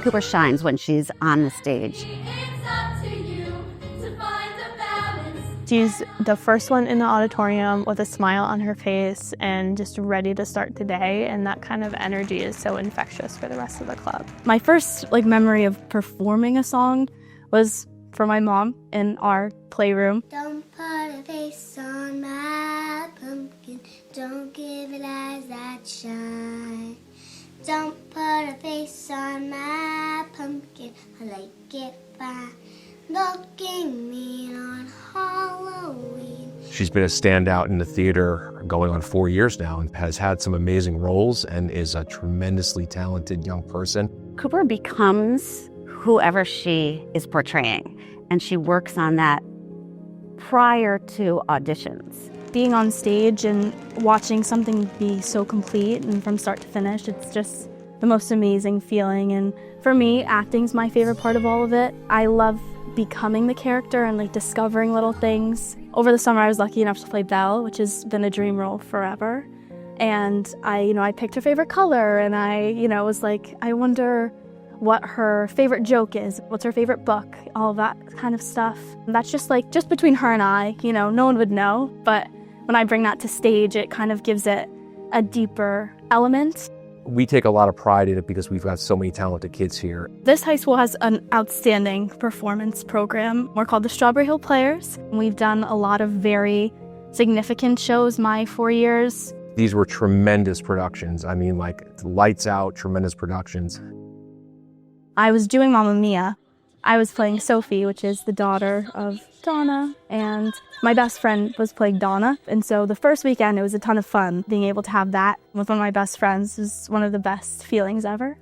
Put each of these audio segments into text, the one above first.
Cooper shines when she's on the stage. She's the first one in the auditorium with a smile on her face and just ready to start the day, and that kind of energy is so infectious for the rest of the club. My first memory of performing a song was for my mom in our playroom. Don't put a face on my pumpkin, don't give it eyes that shine. Don't put a face on my pumpkin, I like it fine. Looking mean on Halloween. She's been a standout in the theater going on 4 years now and has had some amazing roles and is a tremendously talented young person. Cooper becomes whoever she is portraying, and she works on that prior to auditions. Being on stage and watching something be so complete and from start to finish, it's just the most amazing feeling. And for me, acting's my favorite part of all of it. I love becoming the character and discovering little things. Over the summer, I was lucky enough to play Belle, which has been a dream role forever. And I picked her favorite color, and I was like, I wonder what her favorite joke is, what's her favorite book, all of that kind of stuff. And that's just between her and I, no one would know. But when I bring that to stage, it kind of gives it a deeper element. We take a lot of pride in it because we've got so many talented kids here. This high school has an outstanding performance program. We're called the Strawberry Hill Players. We've done a lot of very significant shows my 4 years. These were tremendous productions. I mean, lights out, tremendous productions. I was doing Mamma Mia. I was playing Sophie, which is the daughter of Donna, and my best friend was playing Donna. And so the first weekend, it was a ton of fun. Being able to have that with one of my best friends was one of the best feelings ever.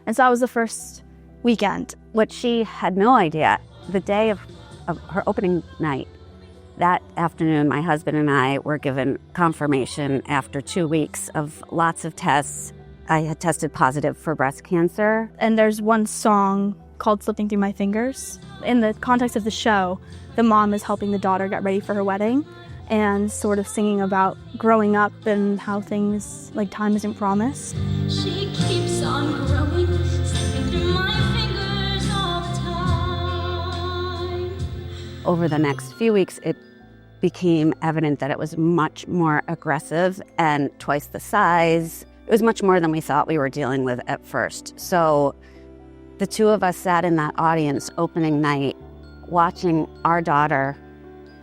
And so that was the first weekend. What she had no idea, the day of her opening night, that afternoon, my husband and I were given confirmation after 2 weeks of lots of tests. I had tested positive for breast cancer. And there's one song called Slipping Through My Fingers. In the context of the show, the mom is helping the daughter get ready for her wedding and sort of singing about growing up and how things time isn't promised. She keeps on growing, slipping through my fingers all the time. Over the next few weeks, it became evident that it was much more aggressive and twice the size. It was much more than we thought we were dealing with at first. So the two of us sat in that audience opening night watching our daughter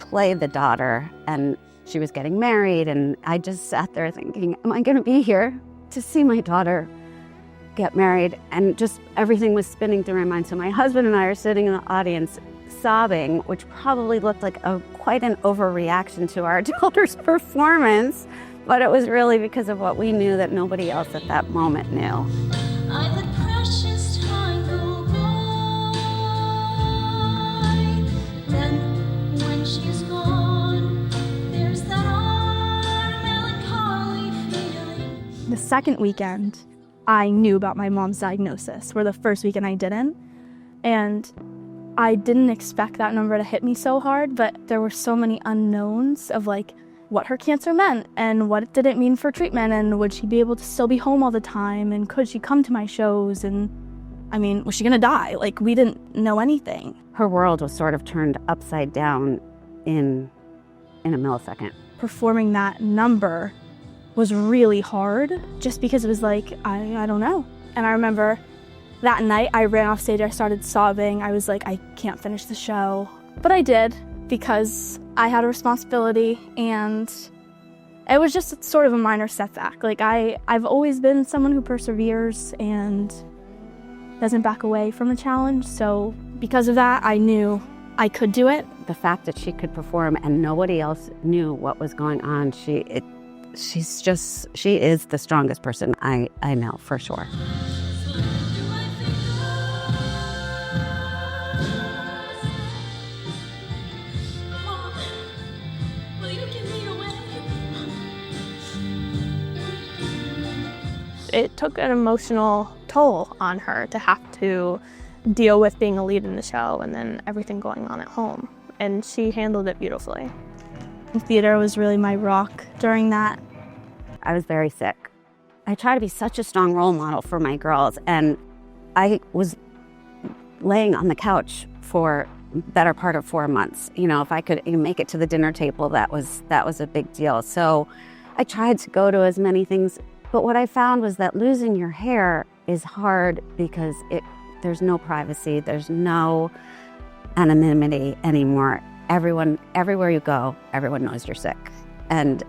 play the daughter, and she was getting married, and I just sat there thinking, am I going to be here to see my daughter get married? And just everything was spinning through my mind. So my husband and I are sitting in the audience sobbing, which probably looked like quite an overreaction to our daughter's performance, but it was really because of what we knew that nobody else at that moment knew. I let precious time go by. Then when she's gone, there's that melancholy feeling. The second weekend, I knew about my mom's diagnosis, where the first weekend I didn't. And I didn't expect that number to hit me so hard, but there were so many unknowns of what her cancer meant and what did it mean for treatment, and would she be able to still be home all the time, and could she come to my shows, and was she gonna die? We didn't know anything. Her world was sort of turned upside down in a millisecond. Performing that number was really hard just because it was I don't know. And I remember that night I ran off stage, I started sobbing. I was I can't finish the show. But I did, because I had a responsibility, and it was just sort of a minor setback. I've always been someone who perseveres and doesn't back away from a challenge. So because of that, I knew I could do it. The fact that she could perform and nobody else knew what was going on, she is the strongest person I know, for sure. It took an emotional toll on her to have to deal with being a lead in the show and then everything going on at home. And she handled it beautifully. Theater was really my rock during that. I was very sick. I try to be such a strong role model for my girls, and I was laying on the couch for better part of 4 months. You know, if I could make it to the dinner table, that was a big deal. So I tried to go to as many things, but what I found was that losing your hair is hard because there's no privacy, there's no anonymity anymore. Everywhere you go, everyone knows you're sick. And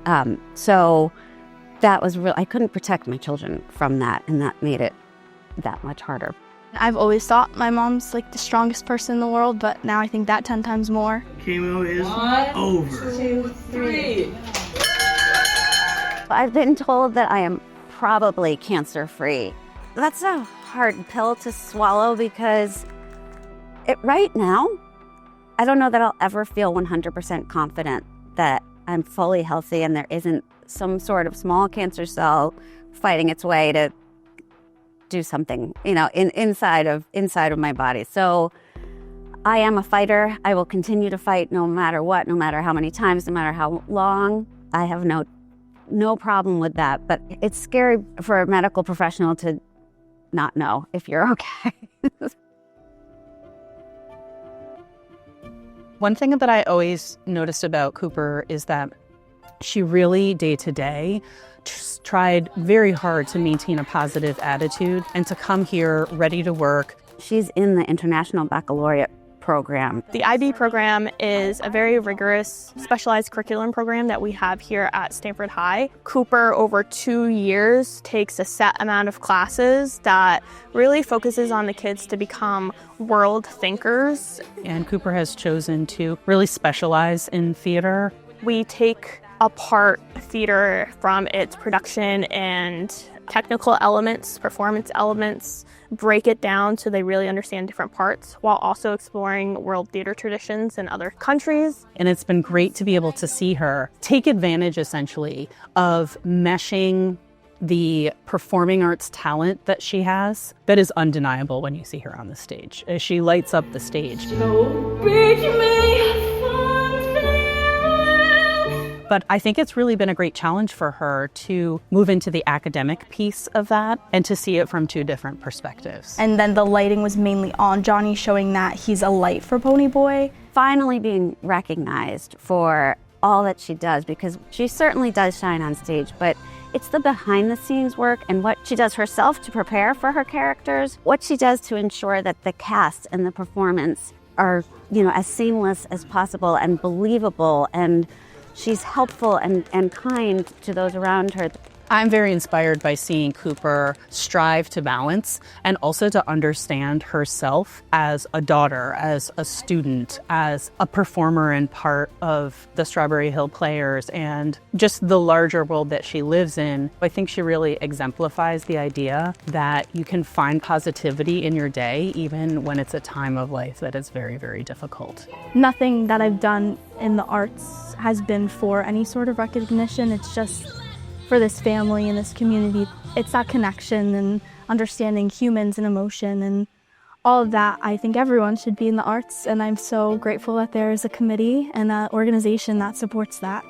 so that was real. I couldn't protect my children from that, and that made it that much harder. I've always thought my mom's like the strongest person in the world, but now I think that 10 times more. Chemo is over. 1, 2, 3. I've been told that I am probably cancer-free. That's a hard pill to swallow because right now, I don't know that I'll ever feel 100% confident that I'm fully healthy and there isn't some sort of small cancer cell fighting its way to do something, you know, inside of my body. So I am a fighter. I will continue to fight no matter what, no matter how many times, no matter how long. I have no problem with that. But it's scary for a medical professional to not know if you're okay. One thing that I always noticed about Cooper is that she really, day to day, just tried very hard to maintain a positive attitude and to come here ready to work. She's in the International Baccalaureate program. The IB program is a very rigorous, specialized curriculum program that we have here at Stanford High. Cooper, over 2 years, takes a set amount of classes that really focuses on the kids to become world thinkers. And Cooper has chosen to really specialize in theater. We take apart theater from its production and technical elements, performance elements, break it down so they really understand different parts while also exploring world theater traditions in other countries. And it's been great to be able to see her take advantage, essentially, of meshing the performing arts talent that she has that is undeniable when you see her on the stage, as she lights up the stage. But I think it's really been a great challenge for her to move into the academic piece of that and to see it from 2 different perspectives. And then the lighting was mainly on Johnny, showing that he's a light for Pony Boy. Finally being recognized for all that she does, because she certainly does shine on stage, but it's the behind the scenes work and what she does herself to prepare for her characters, what she does to ensure that the cast and the performance are, you know, as seamless as possible and believable, and she's helpful and kind to those around her. I'm very inspired by seeing Cooper strive to balance and also to understand herself as a daughter, as a student, as a performer and part of the Strawberry Hill Players, and just the larger world that she lives in. I think she really exemplifies the idea that you can find positivity in your day even when it's a time of life that is very, very difficult. Nothing that I've done in the arts has been for any sort of recognition. It's just for this family and this community. It's that connection and understanding humans and emotion and all of that. I think everyone should be in the arts, and I'm so grateful that there is a committee and an organization that supports that.